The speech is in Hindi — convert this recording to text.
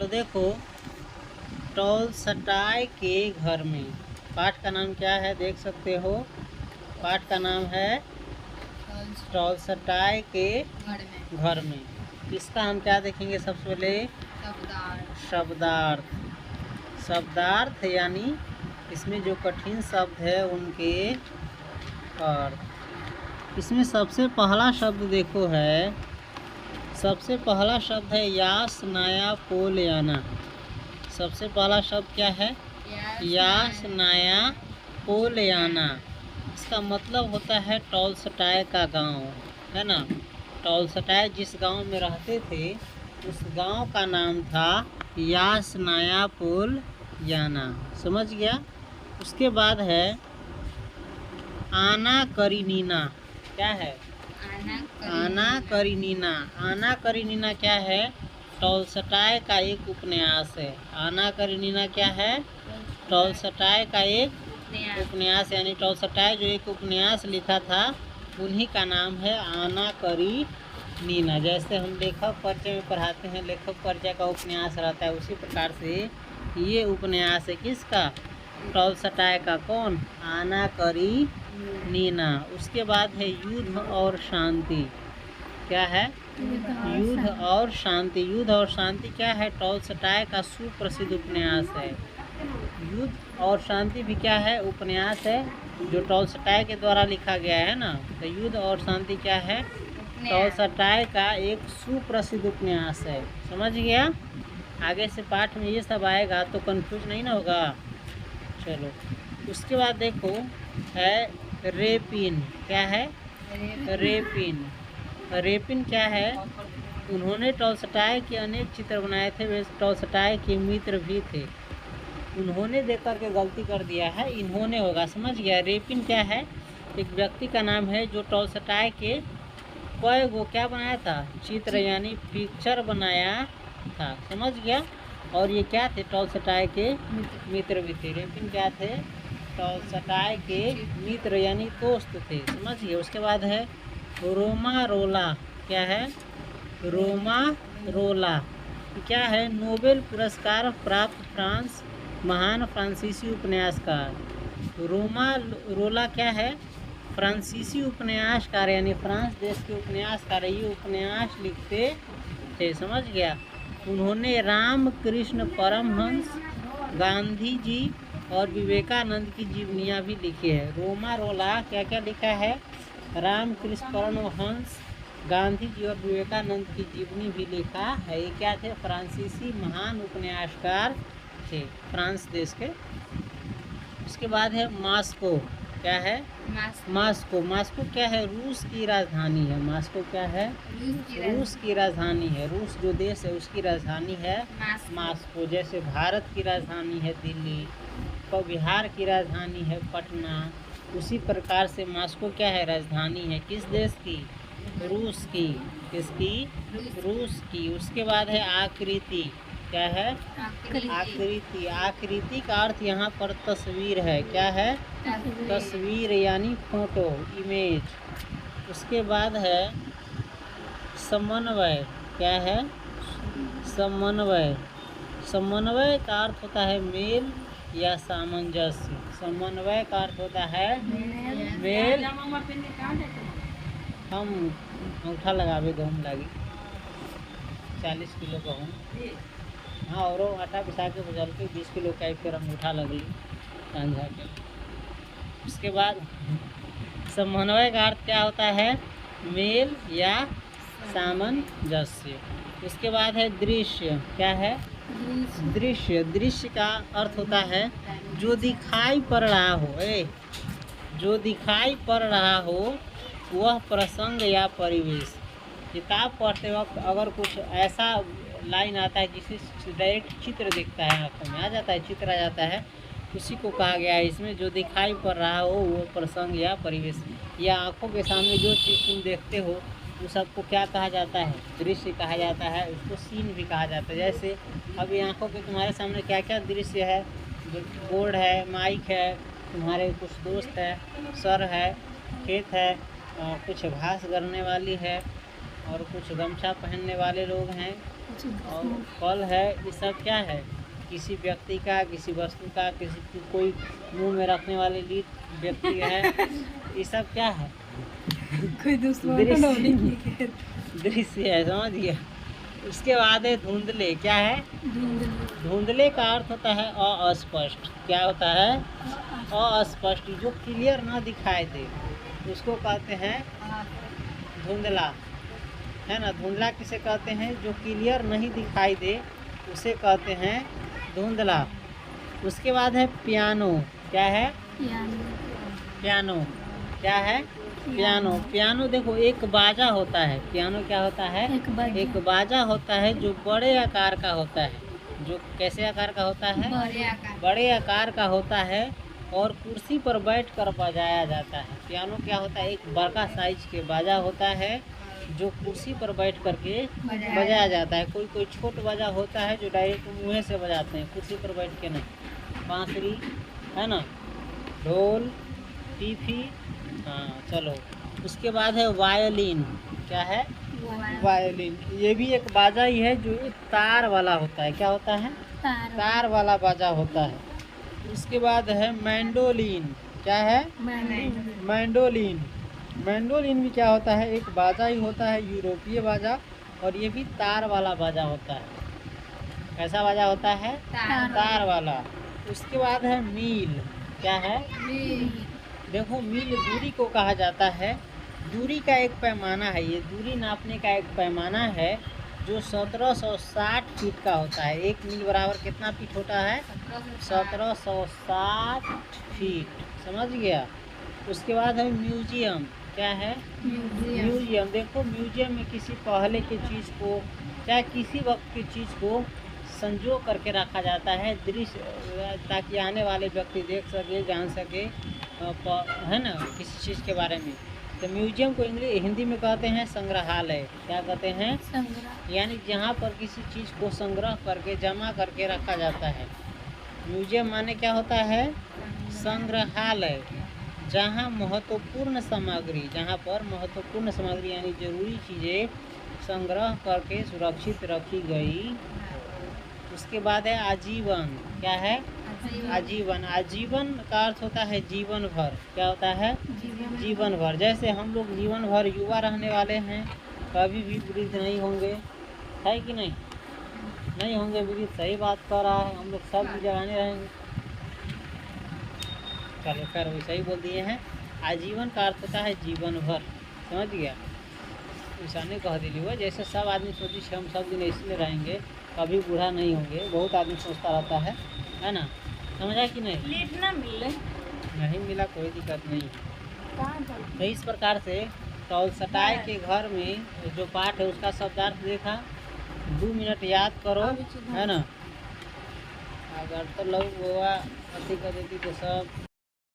तो देखो, टॉलस्टॉय के घर में पाठ का नाम क्या है देख सकते हो। पाठ का नाम है टॉलस्टॉय के घर में। इसका हम क्या देखेंगे सबसे पहले, शब्दार्थ। शब्दार्थ यानी इसमें जो कठिन शब्द है उनके अर्थ। इसमें सबसे पहला शब्द देखो है, सबसे पहला शब्द है यासनाया पोलयाना। सबसे पहला शब्द क्या है, यासनाया पोलयाना। इसका मतलब होता है टॉलस्टॉय का गांव, है ना। टॉलस्टॉय जिस गांव में रहते थे उस गांव का नाम था यासनाया पोलयाना, समझ गया। उसके बाद है आना करीनीना। क्या है, आना करीनीना। आना करीनीना क्या है, टॉलस्टॉय का एक उपन्यास है। आना करीनीना क्या है, टॉलस्टॉय का एक उपन्यास, यानी टॉलस्टॉय जो एक उपन्यास लिखा था उन्हीं का नाम है आना करीनीना। जैसे हम लेखक परिचय में पढ़ाते हैं, लेखक परिचय का उपन्यास रहता है, उसी प्रकार से ये उपन्यास है किसका, टॉलस्टॉय का। कौन, आना करीनीना। उसके बाद है युद्ध और शांति। क्या है, युद्ध और शांति। युद्ध और शांति क्या है, टॉलस्टॉय का सुप्रसिद्ध उपन्यास है। युद्ध और शांति भी क्या है, उपन्यास है जो टॉलस्टॉय के द्वारा लिखा गया है ना। तो युद्ध और शांति क्या है, टॉलस्टॉय का एक सुप्रसिद्ध उपन्यास है, समझ गया। आगे से पाठ में ये सब आएगा तो कंफ्यूज नहीं ना होगा। चलो, उसके बाद देखो है रेपिन। क्या है, रेपिन। रेपिन क्या है, उन्होंने टॉलस्टॉय के अनेक चित्र बनाए थे, वे टॉलस्टॉय के मित्र भी थे। उन्होंने देख कर के गलती कर दिया है, इन्होंने होगा, समझ गया। रेपिन क्या है, एक व्यक्ति का नाम है जो टॉलस्टॉय के कई गो क्या बनाया था, चित्र यानी पिक्चर बनाया था, समझ गया। और ये क्या थे, टॉलस्टॉय के मित्र भी थे। रेपिन क्या थे, टॉलस्टॉय के मित्र यानी दोस्त थे, समझ गए। उसके बाद है रोमा रोला। क्या है, रोमा रोला क्या है, नोबेल पुरस्कार प्राप्त फ्रांस महान फ्रांसीसी उपन्यासकार। रोमा रोला क्या है, फ्रांसीसी उपन्यासकार यानी फ्रांस देश के उपन्यासकार। ये उपन्यास लिखते थे, समझ गया। उन्होंने रामकृष्ण परमहंस, गांधी जी और विवेकानंद की जीवनियाँ भी लिखी है। रोमा रोला क्या क्या लिखा है, रामकृष्ण परमहंस, गांधी जी और विवेकानंद की जीवनी भी लिखा है। ये क्या थे, फ्रांसीसी महान उपन्यासकार थे, फ्रांस देश के। उसके बाद है मास्को। क्या है, मास्को। मास्को क्या है, रूस की राजधानी है। मास्को क्या है, रूस की राजधानी है। रूस जो देश है उसकी राजधानी है मास्को। जैसे भारत की राजधानी है दिल्ली, तो बिहार की राजधानी है पटना, उसी प्रकार से मास्को क्या है, राजधानी है किस देश की, रूस की। किसकी, रूस की। उसके बाद है आकृति। क्या है, आकृति। आकृति का अर्थ यहाँ पर तस्वीर है। क्या है, तस्वीर यानी फोटो, इमेज। उसके बाद है समन्वय। क्या है, समन्वय। समन्वय का अर्थ होता है मेल या सामंजस्य। समन्वय का अर्थ होता है मेल। हम अंगूठा लगावे गहूँ लगी 40 किलो गहूँ, हाँ, और आटा पिसा के बजल के 20 किलो का फिर अंगूठा लगली सांझा के। उसके बाद समन्वय का अर्थ क्या होता है, मेल या सामंजस्य। उसके बाद है दृश्य। क्या है, दृश्य। दृश्य का अर्थ होता है जो दिखाई पड़ रहा हो, जो दिखाई पड़ रहा हो वह प्रसंग या परिवेश। किताब पढ़ते वक्त अगर कुछ ऐसा लाइन आता है जिससे डायरेक्ट चित्र दिखता है, आँखों में आ जाता है, चित्र आ जाता है, उसी को कहा गया है इसमें जो दिखाई पड़ रहा हो वो प्रसंग या परिवेश। या आँखों के सामने जो चीज़ तुम देखते हो उस सबको क्या कहा जाता है, दृश्य कहा जाता है। उसको सीन भी कहा जाता है। जैसे अभी आँखों के तुम्हारे सामने क्या क्या दृश्य है, बोर्ड है, माइक है, तुम्हारे कुछ दोस्त है, सर है, खेत है, कुछ घास गरने वाली है और कुछ गमछा पहनने वाले लोग हैं, और फल है, ये सब क्या है? किसी व्यक्ति का, किसी वस्तु का, किसी की कोई मुंह में रखने वाले व्यक्ति है, ये सब क्या है? कोई दृश्य है, समझ गया। उसके बाद है धुंधले। क्या है? धुंधले का अर्थ होता है अस्पष्ट। क्या होता है? अस्पष्ट, जो क्लियर ना दिखाई दे उसको कहते हैं धुंधला, है ना। धुंधला किसे कहते हैं? जो क्लियर नहीं दिखाई दे उसे कहते हैं धुंधला। उसके बाद है पियानो। क्या है? पियानो। क्या है? पियानो। पियानो देखो एक बाजा होता है। पियानो क्या होता है? एक बाजा होता है जो बड़े आकार का होता है। जो कैसे आकार का होता है? बड़े आकार का होता है और कुर्सी पर बैठकर बजाया जाता है। पियानो क्या होता है? एक बड़का साइज के बाजा होता है जो कुर्सी पर बैठ करके बजाया जाता है। कोई कोई छोट बाजा होता है जो डायरेक्ट मुँह से बजाते हैं, कुर्सी पर बैठ के नहीं। बांसुरी, है ना, ढोल, पीपी। हाँ चलो। उसके बाद है वायलिन। क्या है? वायलिन। ये भी एक बाजा ही है जो एक तार वाला होता है। क्या होता है? तार वाला बाजा होता है। उसके बाद है मैंडोलिन। क्या है? मैंडोलिन। मैंडोलिन भी क्या होता है? एक बाजा ही होता है, यूरोपीय बाजा, और ये भी तार वाला बाजा होता है। कैसा बाजा होता है? तार वाला। उसके बाद है मील। क्या है? देखो मील दूरी को कहा जाता है। दूरी का एक पैमाना है, ये दूरी नापने का एक पैमाना है जो 1760 फीट का होता है। एक मील बराबर कितना फीट होता है? 1760 फीट। समझ गया। उसके बाद है म्यूजियम। क्या है? म्यूजियम। देखो म्यूजियम में किसी पहले की चीज़ को, चाहे किसी वक्त की चीज़ को संजो करके रखा जाता है दृश्य, ताकि आने वाले व्यक्ति देख सके, जान सके, है ना, किसी चीज़ के बारे में। तो म्यूजियम को हिंदी में कहते हैं संग्रहालय। क्या कहते हैं? यानी जहाँ पर किसी चीज़ को संग्रह करके, जमा करके रखा जाता है। म्यूजियम माने क्या होता है? संग्रहालय। जहाँ महत्वपूर्ण सामग्री, जहाँ पर महत्वपूर्ण सामग्री यानी जरूरी चीज़ें संग्रह करके सुरक्षित रखी गई। उसके बाद है आजीवन। क्या है? आजीवन। आजीवन का अर्थ होता है जीवन भर। क्या होता है? जीवन भर। जैसे हम लोग जीवन भर युवा रहने वाले हैं, कभी भी वृद्ध नहीं होंगे, है कि नहीं? नहीं होंगे वृद्ध। सही बात कर रहा है, हम लोग सब जवाने रहेंगे। चलो खैर वैसे ही बोल दिए हैं। आजीवन का अर्थ होता है जीवन भर। समझ गया? ऐसा नहीं कह दिली हुआ जैसे सब आदमी सोची हम सब दिन इसलिए रहेंगे, कभी बूढ़ा नहीं होंगे। बहुत आदमी सोचता रहता है ना। समझा कि नहीं? लेट ना मिले। नहीं मिला कोई दिक्कत नहीं। तो इस प्रकार से टॉलस्टॉय के घर में जो पाठ है उसका शब्दार्थ देखा। 2 मिनट याद करो, है ना। अगर तो लोग वो अति कर देती तो सब